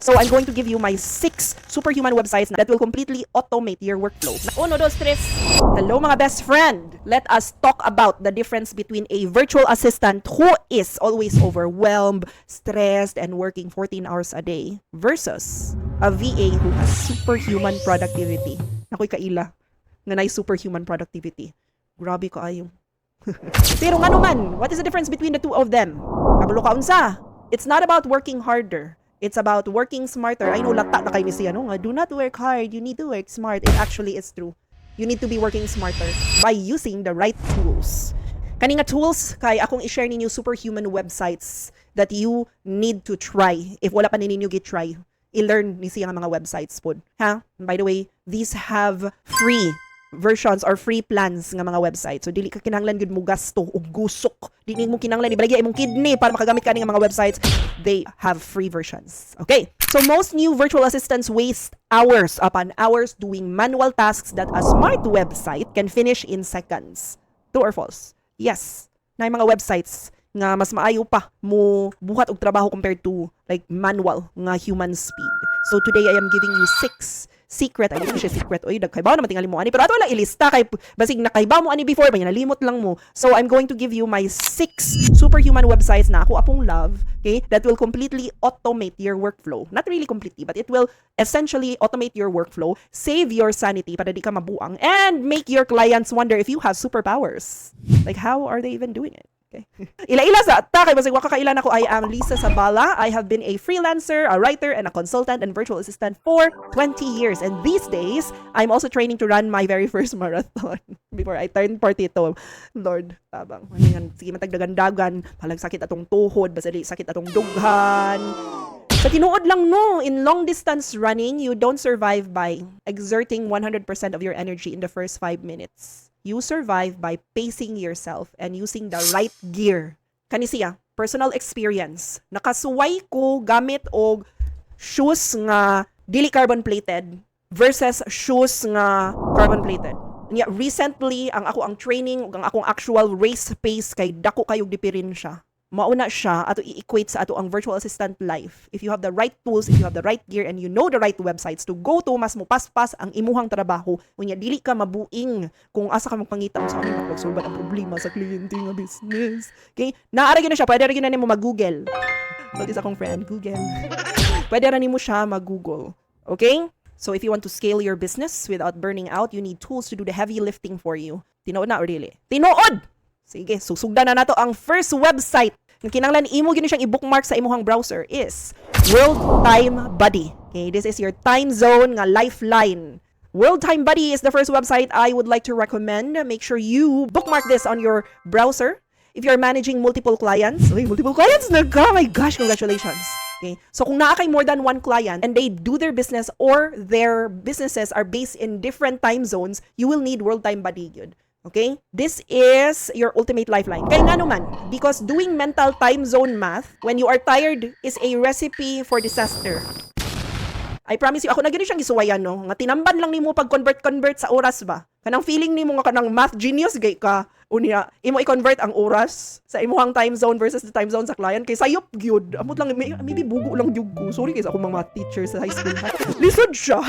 So I'm going to give you my 6 superhuman websites that will completely automate your workflow. 1, 2, 3. Hello mga best friend! Let us talk about the difference between a virtual assistant who is always overwhelmed, stressed, and working 14 hours a day versus a VA who has superhuman productivity. Ako'y kaila nga na'y superhuman productivity. Grabe ka ayo. Pero nga naman, what is the difference between the two of them? Kabalo ka unsa? It's not about working harder. It's about working smarter. I know lata na kayo ni siya, no? Do not work hard. You need to work smart. It actually is true. You need to be working smarter by using the right tools. Kani nga tools, kay akong i-share ninyo superhuman websites that you need to try. If wala pa ninyo gi-try, i-learn ni siya nga mga websites po. Ha? By the way, these have free versions or free plans nga mga website. So dili ka kinahanglan gyud mo gasto og gusok. Dili mo kinahanglan ibalagya imong kidney para makagamit ka nga mga websites. They have free versions. Okay? So most new virtual assistants waste hours upon hours doing manual tasks that a smart website can finish in seconds. True or false? Yes. Na mga websites nga mas maayo pa mo buhat og trabaho compared to like manual nga human speed. So today I am giving you 6 secret. Ay, siya secret. Oy, nagkaibaw naman tingali mo ani. Pero ato lang ilista kay basig nakaibaw mo ani before, banya nalimot lang mo. So I'm going to give you my 6 superhuman websites na ako apong love, okay, that will completely automate your workflow. Not really completely, but it will essentially automate your workflow, save your sanity para di ka mabuang, and make your clients wonder if you have superpowers. Like, how are they even doing it? Okay. Ila-ila sa ta kay basig wa kakailan ako. I am Lisa Sabala. I have been a freelancer, a writer, and a consultant and virtual assistant for 20 years. And these days, I'm also training to run my very first marathon before I turn 42. Lord, tabang. Sige matagdagan-dagan, palag sakit atong tuhod, basta di sakit atong dughan. Sa tinuod lang no, in long distance running, you don't survive by exerting 100% of your energy in the first 5 minutes. You survive by pacing yourself and using the right gear. Kani siya, personal experience. Nakasuway ko gamit og shoes nga dili carbon plated versus shoes nga carbon plated. Recently, ang training ug ang akong actual race pace kay dako kayog diferensya. Mauna siya ato i-equate sa ato ang virtual assistant life. If you have the right tools, if you have the right gear, and you know the right websites to go to, mas mupaspas ang imuhang trabaho. Unya dili ka mabuing kung asa ka magpangita mo sa kanila pagsulban ang problema sa kliyente nga business. Okay? Naara gyud na siya, pwede ra gyud na nimo mag-Google. Pati sa akong friend, Google. Pwede ra nimo siya mag-Google. Okay? So if you want to scale your business without burning out, you need tools to do the heavy lifting for you. Tinuod na or dili? Tinuod! Sige, susugdan na nato ang first website nga kinahanglan imo gini siyang i-bookmark sa imuhang browser is World Time Buddy. Okay, this is your time zone nga lifeline. World Time Buddy is the first website I would like to recommend. Make sure you bookmark this on your browser. If you're managing multiple clients, oh my gosh, congratulations. Okay, so kung naa kay more than one client and they do their business or their businesses are based in different time zones, you will need World Time Buddy yun. Okay? This is your ultimate lifeline. Kaya nga naman, because doing mental time zone math when you are tired is a recipe for disaster. I promise you, ako na gano'n siyang gisuwayan, no? Nga tinamban lang nimo pag-convert sa oras ba? Kanang feeling nimo nga kanang math genius gay ka. Unya, imo i-convert ang oras sa imuhang time zone versus the time zone sa client kay sayop gyud. Amot lang maybe bugo lang gyud ko. Sorry kay ako mga teacher sa high school. Lisod siya.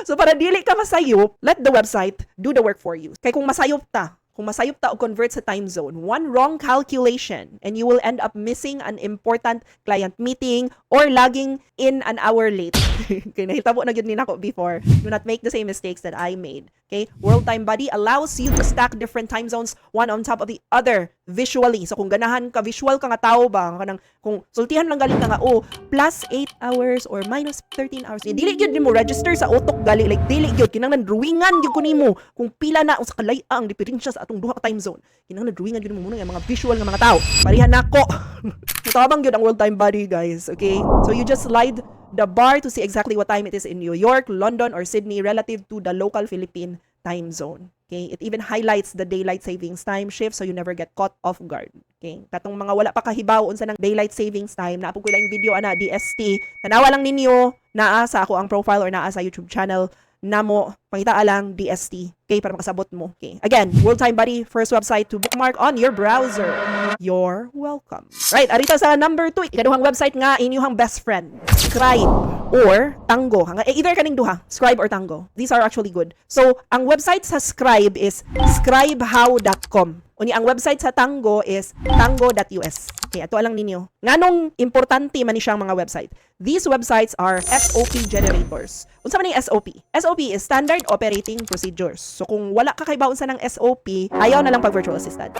So para dili ka masayop, let the website do the work for you. Kay kung masayop ta o convert sa time zone, one wrong calculation and you will end up missing an important client meeting or logging in an hour late. Okay, nahitabo na yun nako before. Do not make the same mistakes that I made. Okay? World Time Buddy allows you to stack different time zones one on top of the other visually. So kung ganahan ka, visual ka nga tao ba, kanang, kung sultihan lang galing ka nga, plus 8 hours or minus 13 hours. Dili yun mo register sa utok gali. Like, dili yun. Kinanglan drawingan yun ko nimo. Kung pila na, sa kalaya ang diferensya sa atong duha ka time zone. Kinanglan drawingan yun mo muna yung mga visual nga mga tao. Parihan nako. Matabang yun ang World Time Buddy, guys. Okay? So you just slide the bar to see exactly what time it is in New York, London, or Sydney relative to the local Philippine time zone. Okay? It even highlights the daylight savings time shift so you never get caught off guard. Okay? Katong mga wala pa kahibaw unsa ng daylight savings time, naapog ko lang yung video ana DST. Tanawa lang ninyo naa sa ako ang profile or naa sa YouTube channel namo pangita lang DST. Okay, para makasabot mo. Okay. Again, World Time Buddy, first website to bookmark on your browser. You're welcome. Right, arita sa number 2, ikaduhang website nga inyong best friend. Scribe or Tango. Either kaning duha, Scribe or Tango. These are actually good. So, ang website sa Scribe is scribehow.com. Unya ang website sa Tango is tango.us. Okay, ato lang ninyo. Nganong importante man ni siyang mga website? These websites are SOP generators. Unsa man yung SOP? SOP is Standard Operating Procedures. So kung wala ka kay baon sa ng SOP, ayaw na lang pag virtual assistant.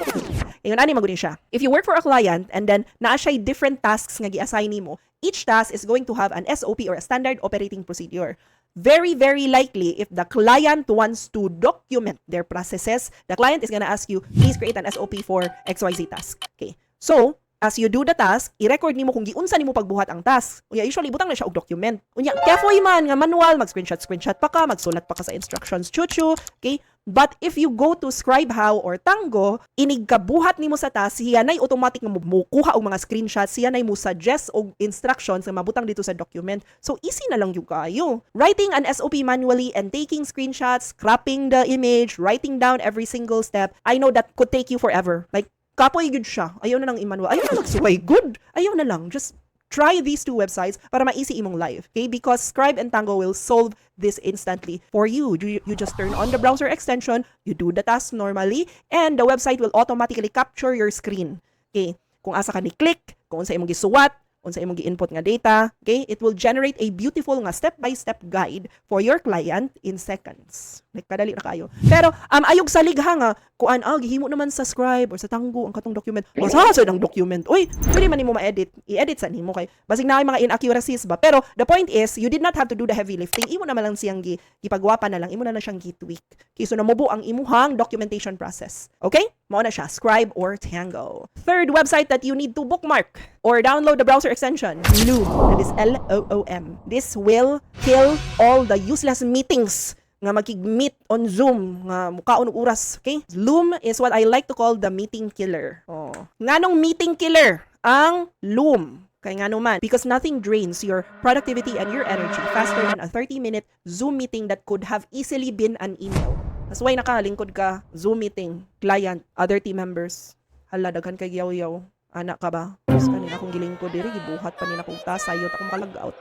Ngayon ani maguni siya. If you work for a client and then naa siya different tasks nga gi-assign nimo, each task is going to have an SOP or a Standard Operating Procedure. Very, very likely, if the client wants to document their processes, the client is gonna ask you, please create an SOP for XYZ task. Okay. So, as you do the task, i-record nimo kung giunsa nimo pagbuhat ang task. Unya, usually, butang na siya og document. Unya, careful man nga manual, mag-screenshot pa ka, magsulat pa ka sa instructions, chuchu. Okay? But if you go to Scribehow or Tango, inigkabuhat nimo sa task, siya nay automatic nga mukuha og mga screenshots, siya nay mo suggest og instructions nga mabutang dito sa document. So easy na lang yung kayo. Writing an SOP manually and taking screenshots, cropping the image, writing down every single step, I know that could take you forever. Like kapoy good siya. Ayaw na lang i-manual. Ayaw na magsuway. Good. Ayaw na lang. Just try these two websites para ma-easy imong life. Okay? Because Scribe and Tango will solve this instantly for you. You just turn on the browser extension, you do the task normally, and the website will automatically capture your screen. Okay? Kung asa ka ni-click, kung unsa imong gisuwat, unsa imong gi-input nga data, okay? It will generate a beautiful nga step-by-step guide for your client in seconds. Kadali na kayo. Pero ayog sa ligha nga kuan gihimo naman sa Scribe or sa Tango ang katong document. Masasa ng document. Uy, pwede man nimo ma-edit. I-edit sa nimo kay basig na mga inaccuracies ba. Pero the point is, you did not have to do the heavy lifting. Imo naman lang siyang gipagwapa na lang. Imo na siyang gi-tweak. Okay, so namubo ang imuhang documentation process. Okay? Mao na siya, Scribe or Tango. Third website that you need to bookmark or download the browser extension, Loom. That is LOOM. This will kill all the useless meetings nga magkig-meet on Zoom nga mukaon og oras, okay? Loom is what I like to call the meeting killer. Oh. Nganong meeting killer ang Loom? Kay ngano man, because nothing drains your productivity and your energy faster than a 30-minute Zoom meeting that could have easily been an email. That's why nakalingkod ka, Zoom meeting, client, other team members. Hala, daghan kay yaw-yaw. Anak ka ba? Tapos kanina akong gilingkod diri, gibuhat pa nila kong tasayot akong makalag-out.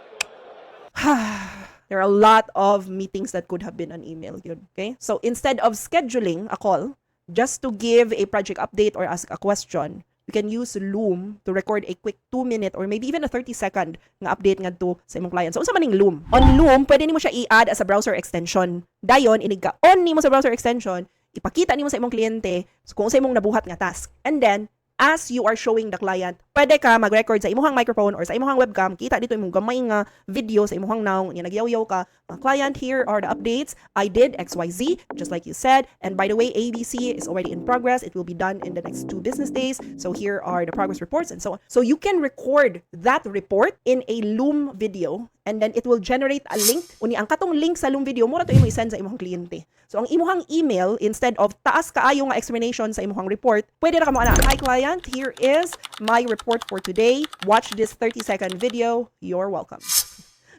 There are a lot of meetings that could have been an email. Okay? So instead of scheduling a call, just to give a project update or ask a question, you can use Loom to record a quick 2-minute or maybe even a 30-second nga update nga to sa imong client. So unsa maning Loom? On Loom, pwede nimo siya i-add as a browser extension. Dayon, iniga-on nimo sa browser extension, ipakita nimo sa imong kliyente kung sa imong nabuhat nga task. And then, as you are showing the client, pwede ka mag-record sa imuhang microphone or sa imuhang webcam, kita dito imong gamay nga video sa imuhang naong, nagyaw-yaw ka, client, here are the updates, I did XYZ, just like you said, and by the way, ABC is already in progress, it will be done in the next 2 business days, so here are the progress reports and so on. So you can record that report in a Loom video, and then it will generate a link. Uni ang katong link sa Loom video, mura to imo i-send sa imong kliyente. So ang imuhang email, instead of taas kaayo nga explanation sa imuhang report, pwede na ka mo ana, hi client, here is my report for today. Watch this 30-second video. You're welcome.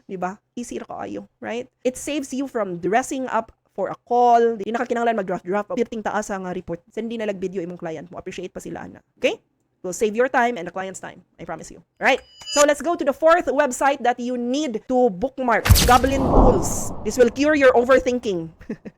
Diba? Easy na kaayo, right? It saves you from dressing up for a call. Di na ka kinahanglan mag-draft. Pirting taas ang report. Send din na video imong client mo. Appreciate pa sila na. Okay? Will save your time and the client's time. I promise you. Alright? So let's go to the fourth website that you need to bookmark. Goblin Tools. This will cure your overthinking.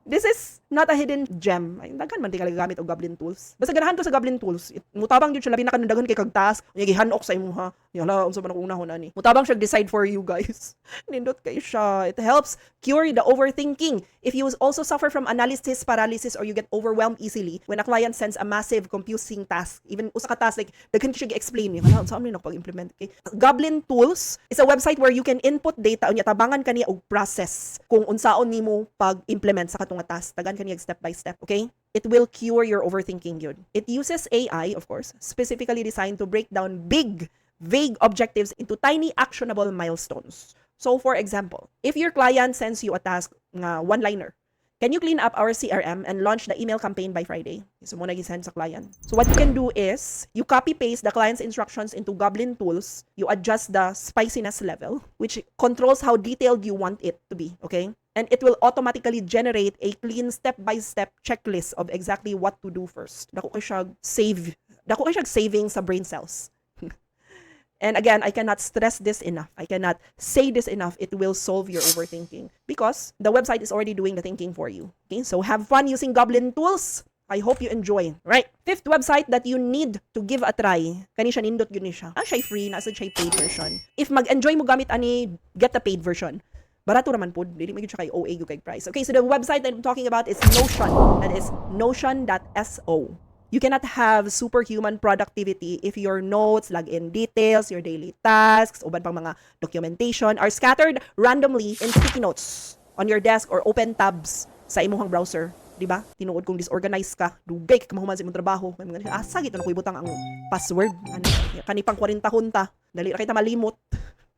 This is not a hidden gem. Ay, daghan man di ka gamit og Goblin Tools. Basta ganahan to sa Goblin Tools. Mutabang jud siya labi na kanundagan kay kag task. Unya gihanok sa imuha. Yala unsa man ang unahon ani. Mutabang siya decide for you guys. Nindot kay siya. It helps cure the overthinking. If you also suffer from analysis paralysis or you get overwhelmed easily when a client sends a massive confusing task, even usa ka task like daghan siya gi-explain niya. Hala unsa man napag-implement kay Goblin Tools is a website where you can input data unya tabangan kaniya og process kung unsaon nimo pag-implement sa katong task. Tagan kaniya step by step, okay? It will cure your overthinking yun. It uses AI, of course, specifically designed to break down big, vague objectives into tiny actionable milestones. So for example, if your client sends you a task nga one-liner, can you clean up our CRM and launch the email campaign by Friday? So mo nag-send sa client. So what you can do is, you copy-paste the client's instructions into Goblin Tools, you adjust the spiciness level, which controls how detailed you want it to be, okay? And it will automatically generate a clean step-by-step checklist of exactly what to do first. Dako kay siya saving sa brain cells. And again, I cannot stress this enough. I cannot say this enough. It will solve your overthinking because the website is already doing the thinking for you. Okay, so have fun using Goblin tools. I hope you enjoy. Right. Fifth website that you need to give a try. Kani siya nindot yun siya. Siya free, nasa siya paid version. If mag-enjoy mo gamit ani, get the paid version. Barato naman po, dili magiging siya kay OA yung kay price. Okay, so the website that I'm talking about is Notion. That is notion.so. You cannot have superhuman productivity if your notes, login details, your daily tasks, uban pang mga documentation are scattered randomly in sticky notes on your desk or open tabs sa imong browser. Diba? Tinuod kung disorganized ka, dugay ka mahuman sa imong trabaho. May mga asa gito na kuy butang ang password. Kani pang 40 hunta. Dali ra kita malimot.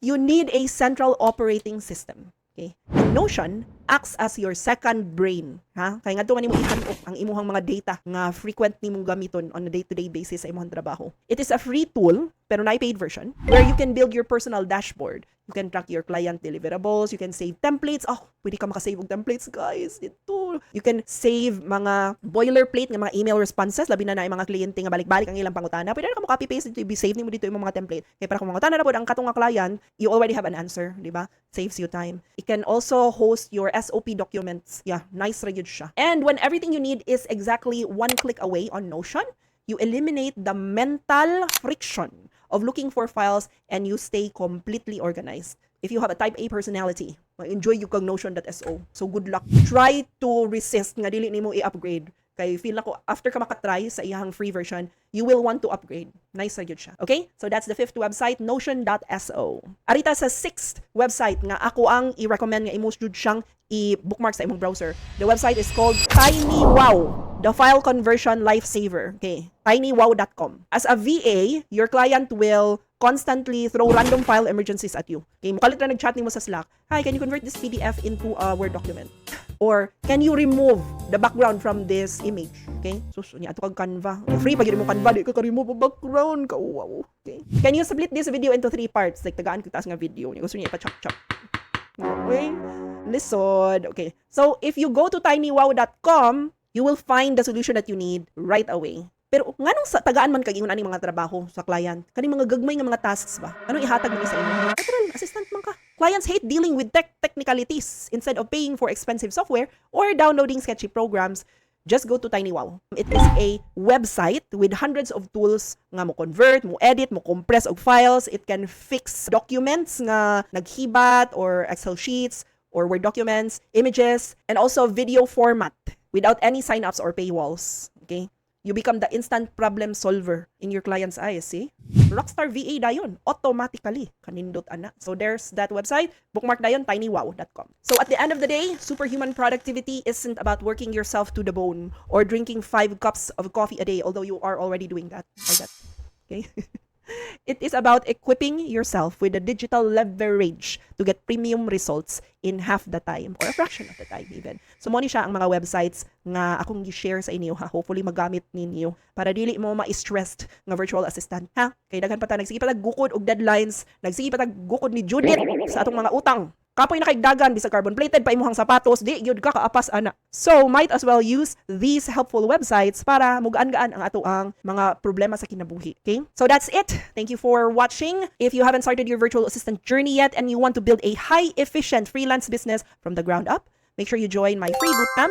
You need a central operating system. Okay? And Notion acts as your second brain. Ha? Kaya nga ito nga nimo ihanok ang imuhang mga data nga frequent nimong gamiton on a day-to-day basis sa imong trabaho. It is a free tool, pero na paid version, where you can build your personal dashboard. You can track your client deliverables. You can save templates. Oh, pwede ka makasave og templates, guys. Ito. You can save mga boilerplate nga mga email responses. Labi na mga kliyente nga balik-balik ang ilang pangutana. Pwede na ka mo copy-paste dito. I-save nimo dito yung mga template. Kaya para kung mangutana na po ang katong nga client, you already have an answer. Diba? Saves you time. It can also host your SOP documents. Yeah, nice rin yun siya. And when everything you need is exactly one click away on Notion, you eliminate the mental friction of looking for files and you stay completely organized. If you have a type A personality, enjoy you kang Notion.so. So good luck. Try to resist nga dili nimo i-upgrade. Kay feel ako after ka makatry sa iyang free version, you will want to upgrade. Nice ra gyud siya. Okay? So that's the fifth website, Notion.so. Arita sa sixth website nga ako ang i-recommend nga imo jud siyang i-bookmark sa imong browser. The website is called TinyWow, the file conversion lifesaver. Okay? tinywow.com. As a VA, your client will constantly throw random file emergencies at you. Okay? Mukalit na nag-chat nimo sa Slack. Hi, can you convert this PDF into a Word document? Or can you remove the background from this image? Okay? So, niya ato kag Canva. Free pag mo Canva, di ka remove ang background. Wow. Okay? Can you split this video into 3 parts? Like, tagaan ko taas nga video. Gusto niya ipa-chop-chop. Okay? Lisod. Okay. So, if you go to tinywow.com, you will find the solution that you need right away. Pero nganong sa tagaan man kag ingon ani mga trabaho sa client? Kani mga gagmay nga mga tasks ba? Anong ihatag mo sa inyo? Natural assistant man ka. Clients hate dealing with technicalities. Instead of paying for expensive software or downloading sketchy programs, just go to TinyWow. It is a website with hundreds of tools nga mo convert, mo edit, mo compress og files. It can fix documents nga naghibat or Excel sheets or Word documents, images, and also video format without any sign-ups or paywalls. Okay? You become the instant problem solver in your client's eyes, see? Rockstar VA dayon, automatically. Kanindot ana. So there's that website. Bookmark dayon, tinywow.com. So at the end of the day, superhuman productivity isn't about working yourself to the bone or drinking 5 cups of coffee a day, although you are already doing that. Okay? It is about equipping yourself with the digital leverage to get premium results in half the time or a fraction of the time even. So mo ni siya ang mga websites nga akong gi-share sa inyo ha. Hopefully magamit ninyo para dili mo ma-stressed nga virtual assistant ha. Kay daghan pa ta nagsige pa tag-gukod og deadlines, nagsige pa tag-gukod ni Judith sa atong mga utang. Kapoy na kaigdagan bisag carbon plated pa imong sapatos, di gyud ka kaapas ana. So might as well use these helpful websites para mugaan-gaan ang ato ang mga problema sa kinabuhi. Okay? So that's it. Thank you for watching. If you haven't started your virtual assistant journey yet and you want to build a high efficient freelance business from the ground up, make sure you join my free bootcamp.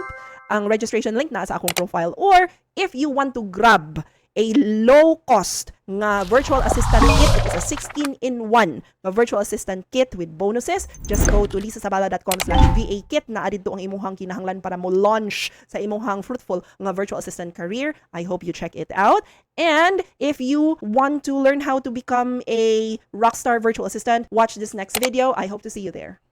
Ang registration link na sa akong profile. Or if you want to grab a low-cost nga virtual assistant kit, it is a 16-in-1 nga virtual assistant kit with bonuses. Just go to lisasabala.com/VA-kit na adito ang imuhang kinahanglan para mo launch sa imuhang fruitful nga virtual assistant career. I hope you check it out. And if you want to learn how to become a rockstar virtual assistant, watch this next video. I hope to see you there.